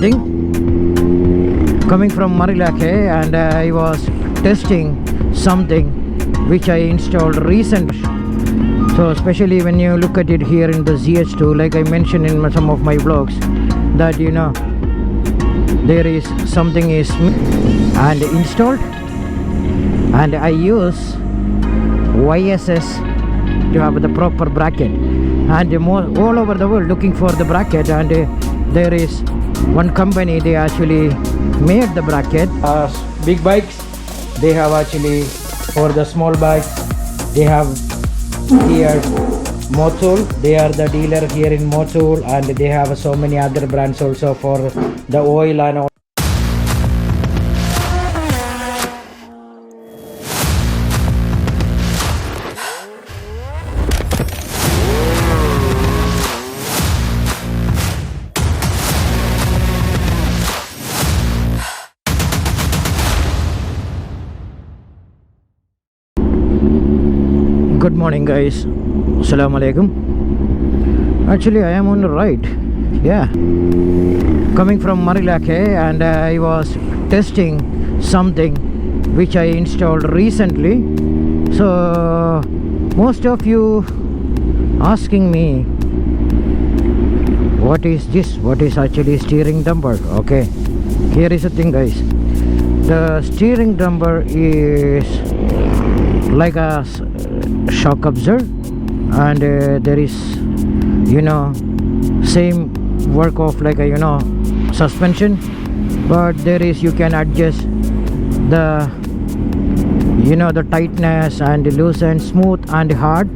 thing coming from Marilake, and I was testing something which I installed recently. So especially when you look at it here in the Zh2, like I mentioned in some of my vlogs, that there is something is and installed, and I use YSS to have the proper bracket, and all over the world looking for the bracket, and there is one company, they actually made the bracket. Big bikes, they have actually, for the small bikes, they have here Motul, they are the dealer here in Motul, and they have so many other brands also for the oil and all. Good morning guys, Assalamu alaikum. Actually I am on the ride, yeah, coming from Marilake, and I was testing something which I installed recently. So most of you asking me, what is this, what is actually steering damper? Okay, here is the thing guys, the steering damper is like a shock absorber, and there is same work of like a suspension, but there is, you can adjust the the tightness and loosen, smooth and hard.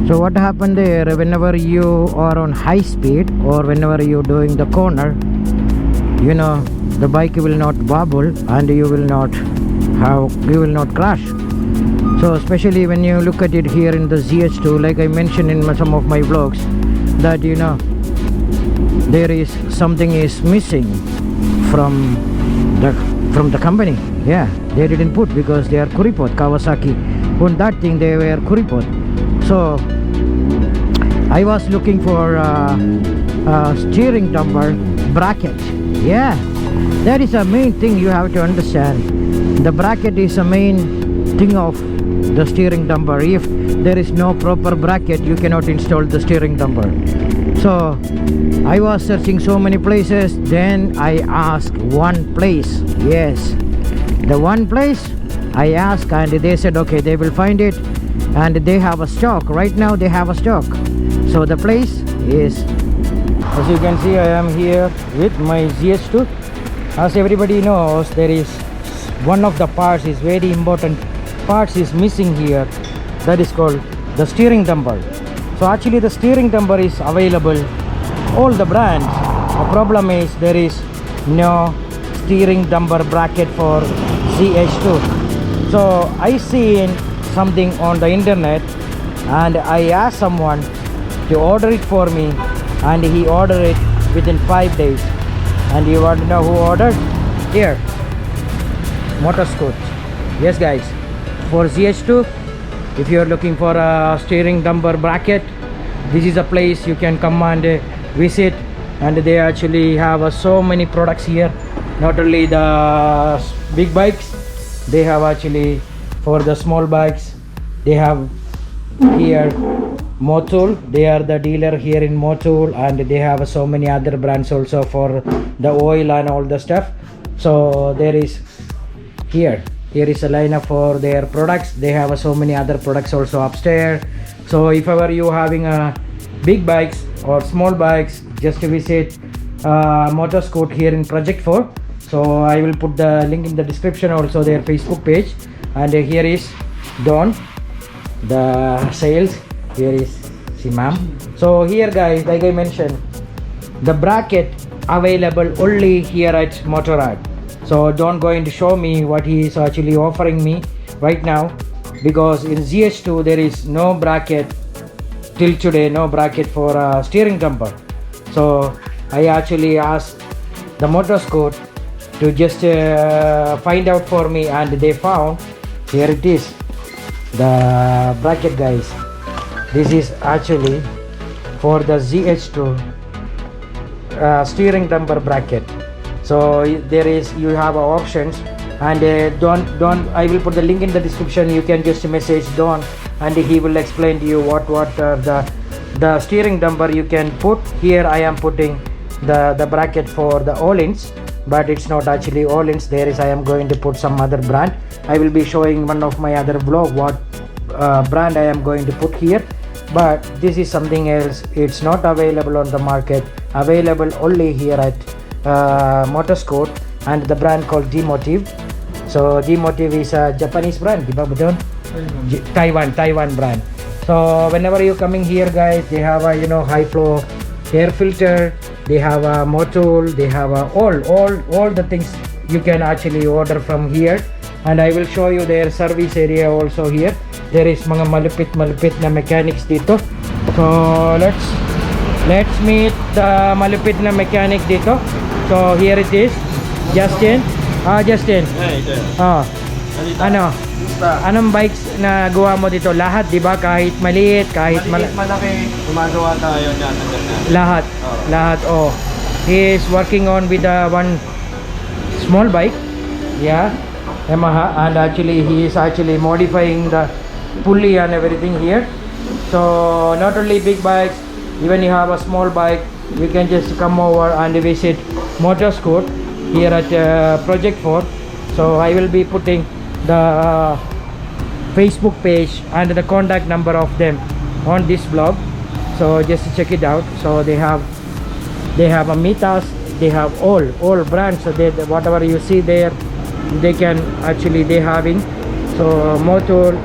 So what happened there, whenever you are on high speed or whenever you're doing the corner, the bike will not wobble and you will not crash. So especially when you look at it here in the Zh2, like I mentioned in some of my vlogs, that there is something is missing from the company. Yeah, they didn't put, because they are Kuripot, Kawasaki. On that thing they were Kuripot. So I was looking for a steering damper bracket. Yeah, that is a main thing you have to understand. The bracket is a main thing of the steering damper. If there is no proper bracket, you cannot install the steering damper. So I was searching so many places, then I asked one place. Yes, the one place I asked, and they said okay, they will find it, and they have a stock. Right now they have a stock. So the place is, as you can see, I am here with my Zh2. As everybody knows, there is one of the parts is very important parts is missing here, that is called the steering damper. So actually the steering damper is available all the brands. The problem is there is no steering damper bracket for Zh2. So I seen something on the internet, and I asked someone to order it for me, and he ordered it within 5 days. And you want to know who ordered? Here, Motorscoot. Yes guys, for Zh2, if you are looking for a steering damper bracket, this is a place you can come and visit, and they actually have so many products here. Not only the big bikes, they have actually, for the small bikes, they have here Motul, they are the dealer here in Motul, and they have so many other brands also for the oil and all the stuff. So there is here is a lineup for their products. They have so many other products also upstairs. So if ever you having a big bikes or small bikes, just visit Motorscoot here in Project 4. So I will put the link in the description, also their Facebook page. And here is Don, the sales. Here is Simam. So here guys, like I mentioned, the bracket available only here at Motorrad. So don't going to show me what he is actually offering me right now, because in Zh2 there is no bracket till today, no bracket for a steering damper. So I actually asked the Motorscoot to just find out for me, and they found, here it is, the bracket guys. This is actually for the Zh2 steering damper bracket. So there is, you have options, and don't I will put the link in the description. You can just message Don and he will explain to you what the steering dumper you can put. Here I am putting the bracket for the all-ins, but it's not actually all-ins. There is, I am going to put some other brand. I will be showing one of my other vlog what brand I am going to put here, but this is something else. It's not available on the market, available only here at Motorsport, and the brand called Zh2. So Zh2 is a Japanese brand, Taiwan brand. So whenever you're coming here, guys, they have a high flow air filter, they have a motor, they have a all the things you can actually order from here. And I will show you their service area also here. There is mga malupit na mechanics dito. So let's meet the malupit na mechanic dito. So here it is, Justin. Justin. Anong bikes na gawa mo dito? Lahat, di ba? Kahit maliit, kahit malaki, gumagawa tayo niyan. Lahat. Lahat. Oh. He is working on with one small bike. Yeah. Yamaha, and actually he is actually modifying the pulley and everything here. So not only big bikes, even you have a small bike, you can just come over and visit Motorsport here at Project 4. So I will be putting the Facebook page and the contact number of them on this blog, so just check it out. So they have a Mitas, they have all brands. So they, whatever you see there, they can actually, they having. So motor,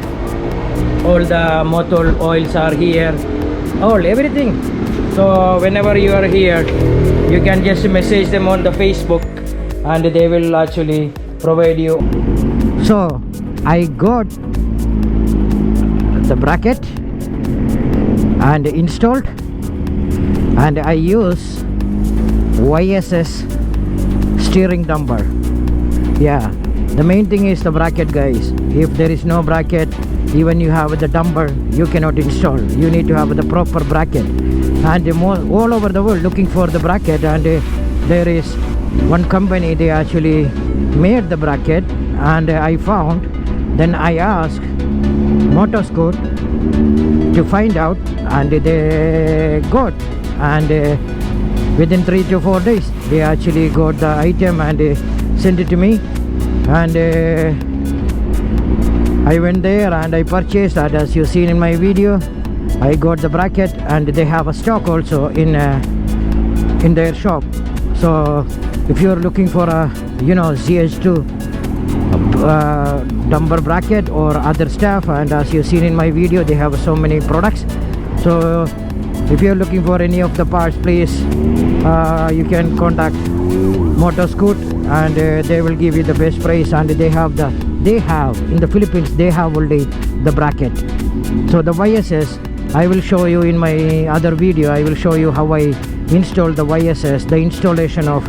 all the motor oils are here, everything. So whenever you are here, you can just message them on the Facebook and they will actually provide you. So I got the bracket and installed, and I use YSS steering dumper. Yeah, the main thing is the bracket, guys. If there is no bracket, even you have the dumper, you cannot install. You need to have the proper bracket, and all over the world looking for the bracket. And there is one company, they actually made the bracket, and I found. Then I asked Motorsport to find out, and they got, and within 3 to 4 days they actually got the item and sent it to me. And I went there and I purchased that. As you seen in my video, I got the bracket, and they have a stock also in their shop. So if you're looking for a Zh2 dumper bracket or other stuff, and as you've seen in my video, they have so many products. So if you're looking for any of the parts, please you can contact Motorsport, and they will give you the best price. And they have in the Philippines, they have already the bracket. So the YSS, I will show you in my other video. I will show you how I install the YSS, the installation of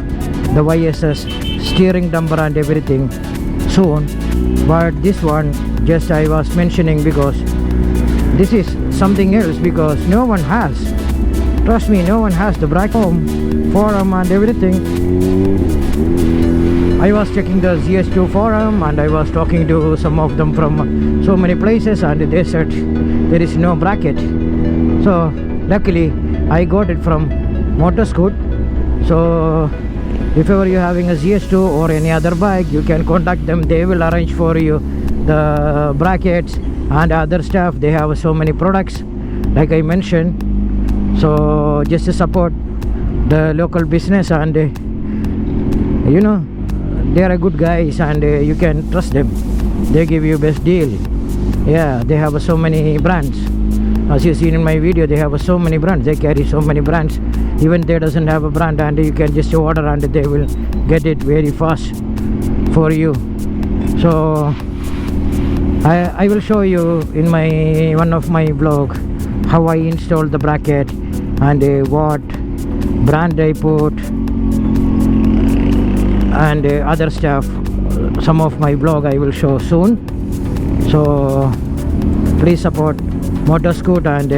the YSS steering dumper and everything soon. But this one just I was mentioning because this is something else, because no one has, trust me, no one has the bracket forum and everything. I was checking the Zh2 forum and I was talking to some of them from so many places, and they said there is no bracket. So luckily I got it from Motorsport. So if ever you're having a Zh2 or any other bike, you can contact them. They will arrange for you the brackets and other stuff. They have so many products like I mentioned. So just to support the local business, and they are good guys, and you can trust them. They give you best deal. Yeah, they have so many brands. As you seen in my video, they have so many brands. They carry so many brands. Even they doesn't have a brand, and you can just order and they will get it very fast for you. So I will show you in my one of my vlog how I install the bracket and what brand I put and other stuff. Some of my vlog I will show soon. So please support Motorsport, and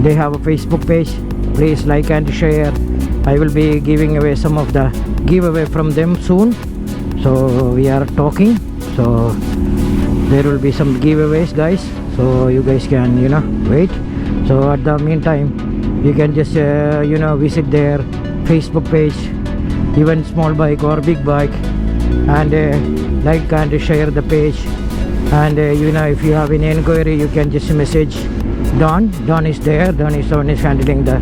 they have a Facebook page. Please like and share, I will be giving away some of the giveaway from them soon. So we are talking, so there will be some giveaways, guys, so you guys can, you know, wait. So at the meantime, you can just you know, visit their Facebook page, even small bike or big bike, and like and share the page. And you know, if you have any inquiry, you can just message Don. Don is there. Don is the one is handling the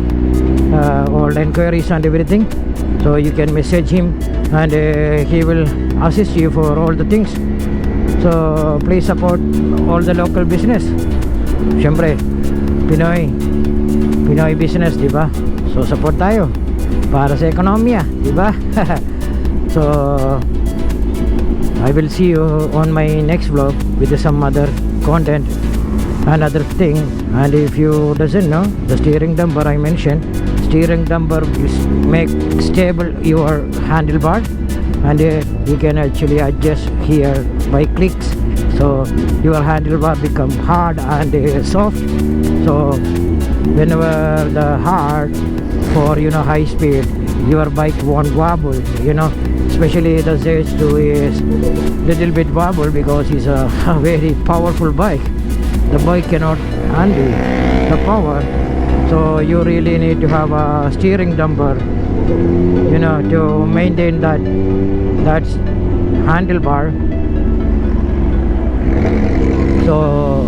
all inquiries and everything. So you can message him, and he will assist you for all the things. So please support all the local business. Siyempre, Pinoy business, di ba? So support tayo para sa ekonomiya, di ba? So I will see you on my next vlog with some other content, another thing. And if you doesn't know, the steering damper I mentioned, steering damper make stable your handlebar, and you can actually adjust here by clicks, so your handlebar become hard and soft. So whenever the hard for, you know, high speed, your bike won't wobble, you know. Especially the Zh2 is little bit wobble because it's a very powerful bike. The bike cannot handle the power, so you really need to have a steering damper, you know, to maintain that handlebar. So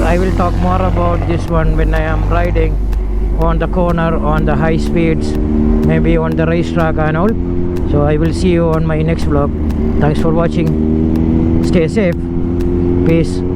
I will talk more about this one when I am riding on the corner, on the high speeds, maybe on the racetrack and all. So I will see you on my next vlog. Thanks for watching. Stay safe. Peace.